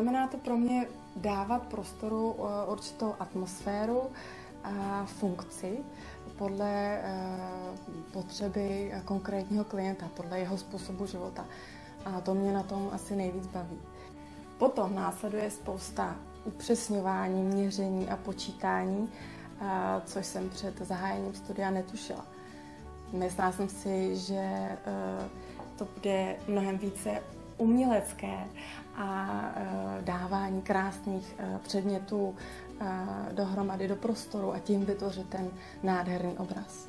Znamená to pro mě dávat prostoru určitou atmosféru a funkci podle potřeby konkrétního klienta, podle jeho způsobu života. A to mě na tom asi nejvíc baví. Potom následuje spousta upřesňování, měření a počítání, což jsem před zahájením studia netušila. Myslela jsem si, že to bude mnohem více umělecké a dávání krásných předmětů dohromady do prostoru a tím vytvořit ten nádherný obraz.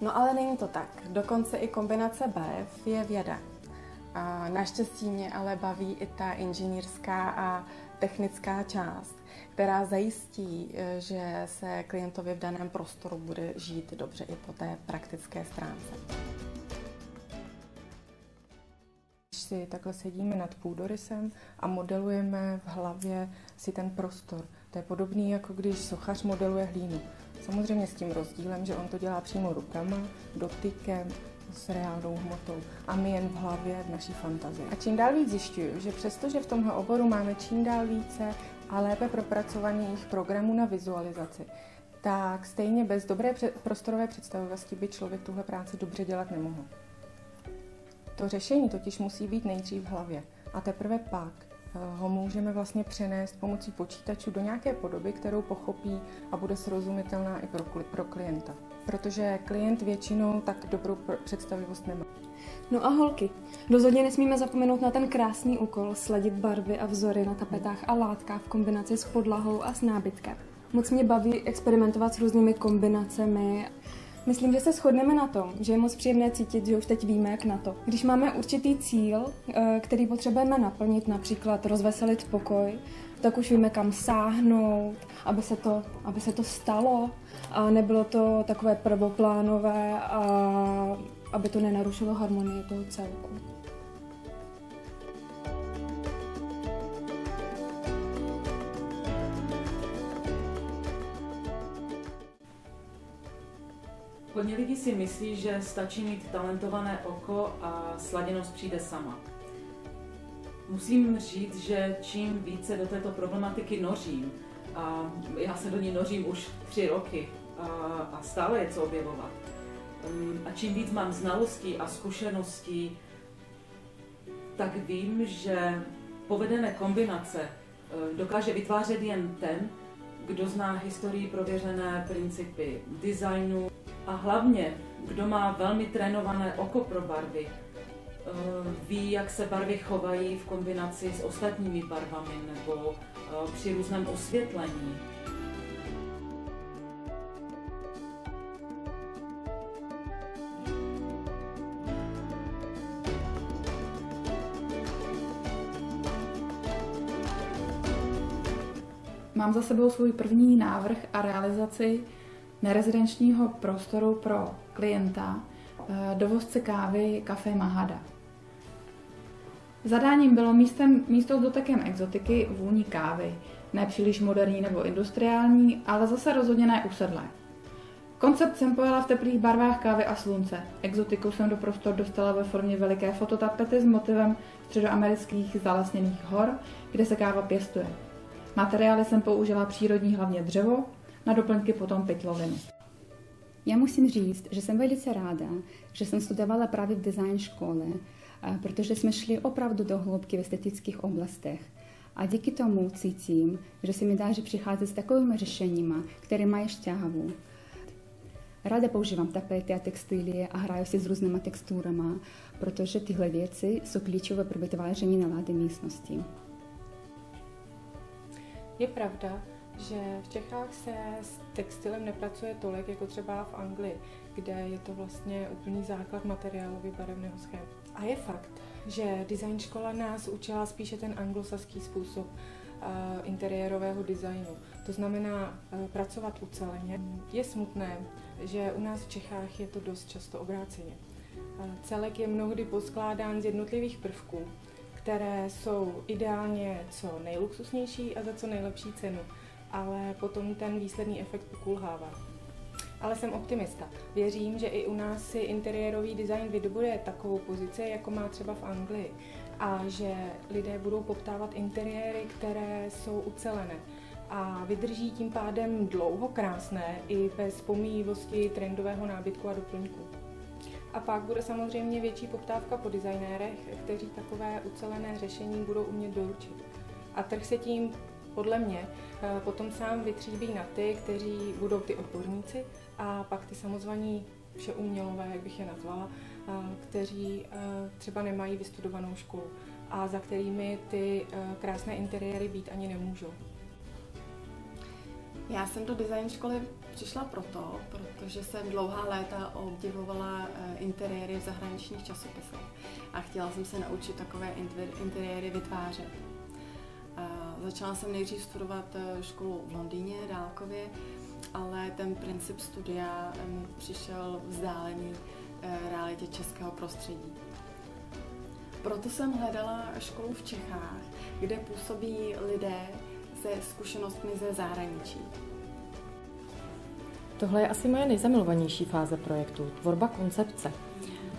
No ale není to tak. Dokonce i kombinace barev je věda. Naštěstí mě ale baví i ta inženýrská a technická část, která zajistí, že se klientovi v daném prostoru bude žít dobře i po té praktické stránce. Když si takhle sedíme nad půdorysem a modelujeme v hlavě si ten prostor, to je podobný, jako když sochař modeluje hlínu. Samozřejmě s tím rozdílem, že on to dělá přímo rukama, dotykem, s reálnou hmotou a my jen v hlavě, v naší fantazii. A čím dál víc zjišťuju, že přestože v tomhle oboru máme čím dál více a lépe propracovaných programů na vizualizaci, tak stejně bez dobré prostorové představivosti by člověk tuhle práci dobře dělat nemohl. To řešení totiž musí být nejdřív v hlavě a teprve pak ho můžeme vlastně přenést pomocí počítačů do nějaké podoby, kterou pochopí a bude srozumitelná i pro klienta. Protože klient většinou tak dobrou představivost nemá. No a holky, rozhodně nesmíme zapomenout na ten krásný úkol sladit barvy a vzory na tapetách a látkách v kombinaci s podlahou a s nábytkem. Moc mě baví experimentovat s různými kombinacemi. Myslím, že se shodneme na tom, že je moc příjemné cítit, že už teď víme, jak na to. Když máme určitý cíl, který potřebujeme naplnit, například rozveselit pokoj, tak už víme, kam sáhnout, aby se to stalo a nebylo to takové prvoplánové a aby to nenarušilo harmonii toho celku. Hodně lidí si myslí, že stačí mít talentované oko a sladěnost přijde sama. Musím říct, že čím více do této problematiky nořím, a já se do ní nořím už 3 roky a stále je co objevovat, a čím víc mám znalostí a zkušeností, tak vím, že povedené kombinace dokáže vytvářet jen ten, kdo zná historii prověřené principy designu a hlavně, kdo má velmi trénované oko pro barvy, ví, jak se barvy chovají v kombinaci s ostatními barvami nebo při různém osvětlení. Mám za sebou svůj první návrh a realizaci nerezidenčního prostoru pro klienta, dovozce kávy Café Mahada. Zadáním bylo místo s dotekem exotiky vůní kávy, ne příliš moderní nebo industriální, ale zase rozhodně ne usedlé. Koncept jsem pojala v teplých barvách kávy a slunce. Exotiku jsem do prostor dostala ve formě veliké fototapety s motivem středoamerických zalesněných hor, kde se káva pěstuje. Materiály jsem použila přírodní, hlavně dřevo, na doplňky potom pytlovinu. Já musím říct, že jsem velice ráda, že jsem studovala právě v design škole, protože jsme šli opravdu do hloubky v estetických oblastech. A díky tomu cítím, že se mi daří přicházet s takovými řešeními, které mají šťávu. Ráda používám tapety a textilie a hraju si s různými texturami, protože tyhle věci jsou klíčové pro vytváření nálady místnosti. Je pravda, že v Čechách se s textilem nepracuje tolik, jako třeba v Anglii, kde je to vlastně úplný základ materiálový barevného schému. A je fakt, že design škola nás učila spíše ten anglosaský způsob interiérového designu. To znamená pracovat uceleně. Je smutné, že u nás v Čechách je to dost často obráceně. Celek je mnohdy poskládán z jednotlivých prvků, které jsou ideálně co nejluxusnější a za co nejlepší cenu, ale potom ten výsledný efekt pokulhává. Ale jsem optimista. Věřím, že i u nás si interiérový design vydobuje takovou pozici, jako má třeba v Anglii. a že lidé budou poptávat interiéry, které jsou ucelené a vydrží tím pádem dlouho krásné i bez pomíjivosti trendového nábytku a doplňků. A pak bude samozřejmě větší poptávka po designérech, kteří takové ucelené řešení budou umět doručit. A trh se tím, podle mě, potom sám vytříbí na ty, kteří budou ty odborníci, a pak ty samozvaní všeumělové, jak bych je nazvala, kteří třeba nemají vystudovanou školu a za kterými ty krásné interiéry být ani nemůžou. Já jsem do design školy přišla protože jsem dlouhá léta obdivovala interiéry v zahraničních časopisech a chtěla jsem se naučit takové interiéry vytvářet. Začala jsem nejdřív studovat školu v Londýně, dálkově, ale ten princip studia mi přišel vzdálený realitě českého prostředí. Proto jsem hledala školu v Čechách, kde působí lidé se zkušenostmi ze zahraničí. Tohle je asi moje nejzamilovanější fáze projektu, tvorba koncepce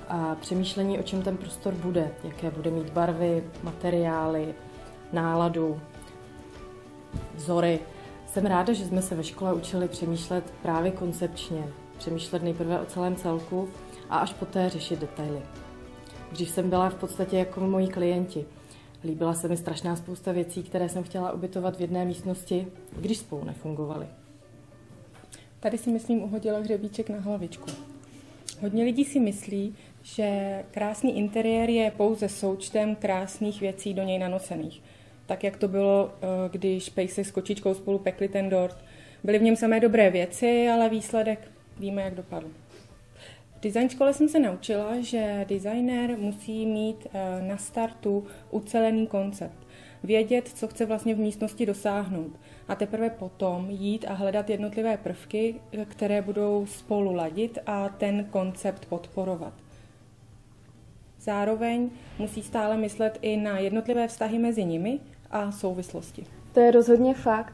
a přemýšlení, o čem ten prostor bude, jaké bude mít barvy, materiály, náladu, vzory. Jsem ráda, že jsme se ve škole učili přemýšlet právě koncepčně, přemýšlet nejprve o celém celku a až poté řešit detaily. Dřív jsem byla v podstatě jako moji klienti. Líbila se mi strašná spousta věcí, které jsem chtěla ubytovat v jedné místnosti, když spolu nefungovaly. Tady si myslím uhodila hřebíček na hlavičku. Hodně lidí si myslí, že krásný interiér je pouze součtem krásných věcí do něj nanosených. Tak, jak to bylo, když Pejsek s kočičkou spolu pekli ten dort. Byly v něm samé dobré věci, ale výsledek víme, jak dopadl. V design škole jsem se naučila, že designér musí mít na startu ucelený koncept. Vědět, co chce vlastně v místnosti dosáhnout. A teprve potom jít a hledat jednotlivé prvky, které budou spolu ladit a ten koncept podporovat. Zároveň musí stále myslet i na jednotlivé vztahy mezi nimi a souvislosti. To je rozhodně fakt.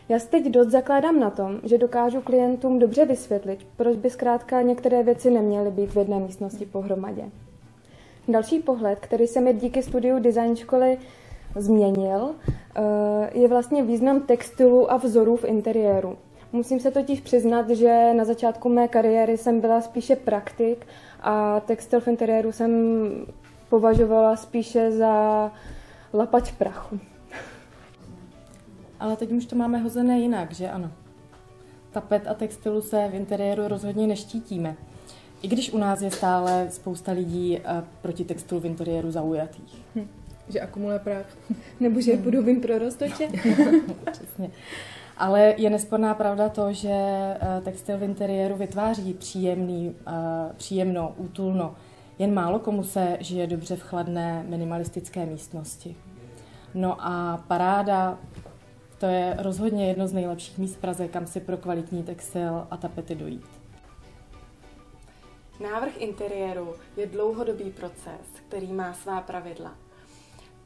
Já si teď dost zakládám na tom, že dokážu klientům dobře vysvětlit, proč by zkrátka některé věci neměly být v jedné místnosti pohromadě. Další pohled, který se mi díky studiu design školy změnil, je vlastně význam textilu a vzorů v interiéru. Musím se totiž přiznat, že na začátku mé kariéry jsem byla spíše praktik a textil v interiéru jsem považovala spíše za lapač prachu. Ale teď už to máme hozené jinak, že ano? Tapet a textilu se v interiéru rozhodně neštítíme. I když u nás je stále spousta lidí proti textilu v interiéru zaujatých. Že akumuluje prach. Nebo že je podobím pro roztoče. Přesně. Ale je nesporná pravda to, že textil v interiéru vytváří příjemno, útulno. Jen málo komu se žije dobře v chladné minimalistické místnosti. No a paráda, to je rozhodně jedno z nejlepších míst v Praze, kam si pro kvalitní textil a tapety dojít. Návrh interiéru je dlouhodobý proces, který má svá pravidla.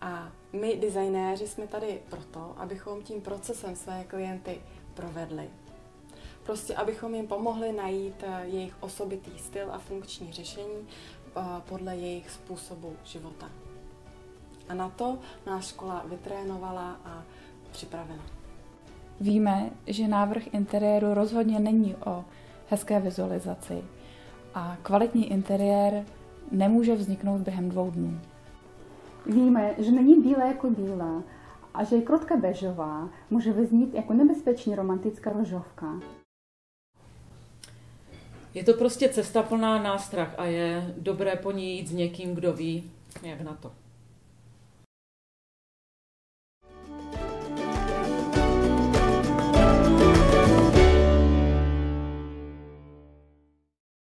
A my, designéři, jsme tady proto, abychom tím procesem své klienty provedli. Prostě abychom jim pomohli najít jejich osobitý styl a funkční řešení podle jejich způsobu života. A na to nás škola vytrénovala a připravena. Víme, že návrh interiéru rozhodně není o hezké vizualizaci a kvalitní interiér nemůže vzniknout během 2 dnů. Víme, že není bílé jako bílá a že je krotka bežová může vyznít jako nebezpečně romantická rožovka. Je to prostě cesta plná nástrah a je dobré po ní jít s někým, kdo ví, jak na to.